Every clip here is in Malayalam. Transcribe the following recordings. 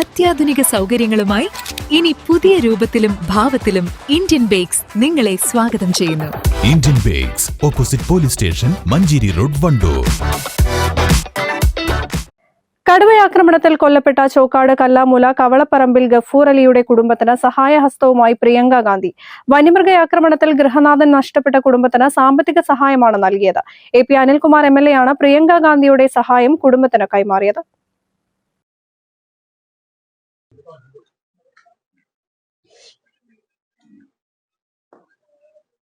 അത്യാധുനിക സൗകര്യങ്ങളുമായി ഇനി പുതിയ രൂപത്തിലും ഭാവത്തിലും ഇന്ത്യൻ ബേക്സ് നിങ്ങളെ സ്വാഗതം ചെയ്യുന്നു. Indian bakes, opposite police station, Manjeri road, Wandoor. കടുവയാക്രമണത്തിൽ കൊല്ലപ്പെട്ട ചോക്കാട് കല്ലാമൂല കവളപ്പറമ്പിൽ ഗഫൂർ അലിയുടെ കുടുംബത്തിന് സഹായഹസ്തവുമായി പ്രിയങ്ക ഗാന്ധി. വന്യമൃഗയാക്രമണത്തിൽ ഗൃഹനാഥൻ നഷ്ടപ്പെട്ട കുടുംബത്തിന് സാമ്പത്തിക സഹായമാണ് നൽകിയത്. AP അനിൽകുമാർ MLA ആണ് പ്രിയങ്ക ഗാന്ധിയുടെ സഹായം കുടുംബത്തിന് കൈമാറിയത്.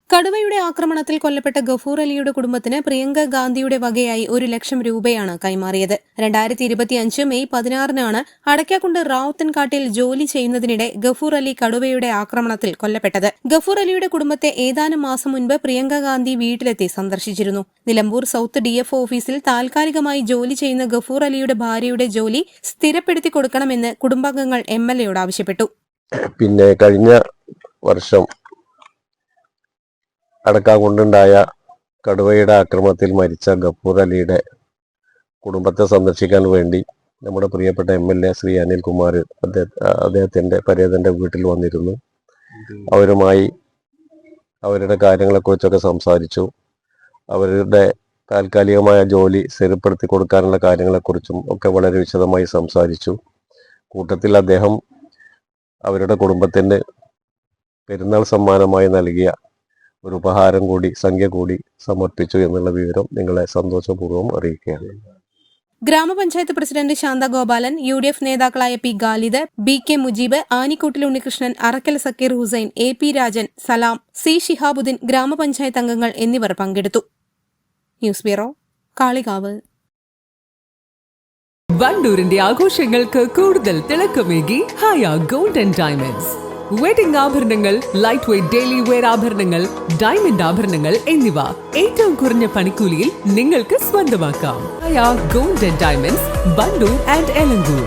കടുവയുടെ ആക്രമണത്തിൽ കൊല്ലപ്പെട്ട ഗഫൂർ അലിയുടെ കുടുംബത്തിന് പ്രിയങ്ക ഗാന്ധിയുടെ വകയായി 1 ലക്ഷം രൂപയാണ് കൈമാറിയത്. 2025 മെയ് 16 അടയ്ക്കാക്കുണ്ട് റാവുത്തൻകാട്ടിൽ ജോലി ചെയ്യുന്നതിനിടെ ഗഫൂർ അലി കടുവയുടെ ആക്രമണത്തിൽ കൊല്ലപ്പെട്ടത്. ഗഫൂർ അലിയുടെ കുടുംബത്തെ ഏതാനും മാസം മുൻപ് പ്രിയങ്ക ഗാന്ധി വീട്ടിലെത്തി സന്ദർശിച്ചിരുന്നു. നിലമ്പൂർ സൌത്ത് DFO ഓഫീസിൽ താൽക്കാലികമായി ജോലി ചെയ്യുന്ന ഗഫൂർ അലിയുടെ ഭാര്യയുടെ ജോലി സ്ഥിരപ്പെടുത്തി കൊടുക്കണമെന്ന് കുടുംബാംഗങ്ങൾ MLAയോട് ആവശ്യപ്പെട്ടു. പിന്നെ കഴിഞ്ഞ വർഷം അടക്കാകൊണ്ടുണ്ടായ കടുവയുടെ ആക്രമണത്തിൽ മരിച്ച ഗഫൂർ അലിയുടെ കുടുംബത്തെ സന്ദർശിക്കാൻ വേണ്ടി നമ്മുടെ പ്രിയപ്പെട്ട MLA ശ്രീ അനിൽകുമാർ അദ്ദേഹത്തിന്റെ പരേതന്റെ വീട്ടിൽ വന്നിരുന്നു. അവരുമായി അവരുടെ കാര്യങ്ങളെക്കുറിച്ചൊക്കെ സംസാരിച്ചു. അവരുടെ താൽക്കാലികമായ ജോലി സ്ഥിരപ്പെടുത്തി കൊടുക്കാനുള്ള കാര്യങ്ങളെക്കുറിച്ചും ഒക്കെ വളരെ വിശദമായി സംസാരിച്ചു. കൂട്ടത്തിൽ അദ്ദേഹം അവരുടെ കുടുംബത്തിന് പെരുന്നാൾ സമ്മാനമായി നൽകിയ ഒരു ഉപഹാരം കൂടി, സംഖ്യ കൂടി സമർപ്പിച്ചു എന്നുള്ള വിവരം നിങ്ങളെ സന്തോഷപൂർവ്വം അറിയിക്കുകയാണ്. ഗ്രാമപഞ്ചായത്ത് പ്രസിഡന്റ് ശാന്ത ഗോപാലൻ, UDF നേതാക്കളായ P Khalid, BK Mujeeb, Anikkoottil Unnikrishnan, Arakkal Sakeer Hussain, AP Rajan, Salam, C Shihabuddin, ഗ്രാമപഞ്ചായത്ത് അംഗങ്ങൾ എന്നിവർ പങ്കെടുത്തു. News bureau, Kalikavu. വണ്ടൂരിന്റെ ആഘോഷങ്ങൾക്ക് കൂടുതൽ തിളക്കമേകി Haya gold and diamonds. Wedding ആഭരണങ്ങൾ, ലൈറ്റ് വെയ്റ്റ് ഡെയിലി വെയർ ആഭരണങ്ങൾ, ഡയമണ്ട് ആഭരണങ്ങൾ എന്നിവ ഏറ്റവും കുറഞ്ഞ പണിക്കൂലിയിൽ നിങ്ങൾക്ക് സ്വന്തമാക്കാം. Haya gold and diamonds, Wandoor and Elankur.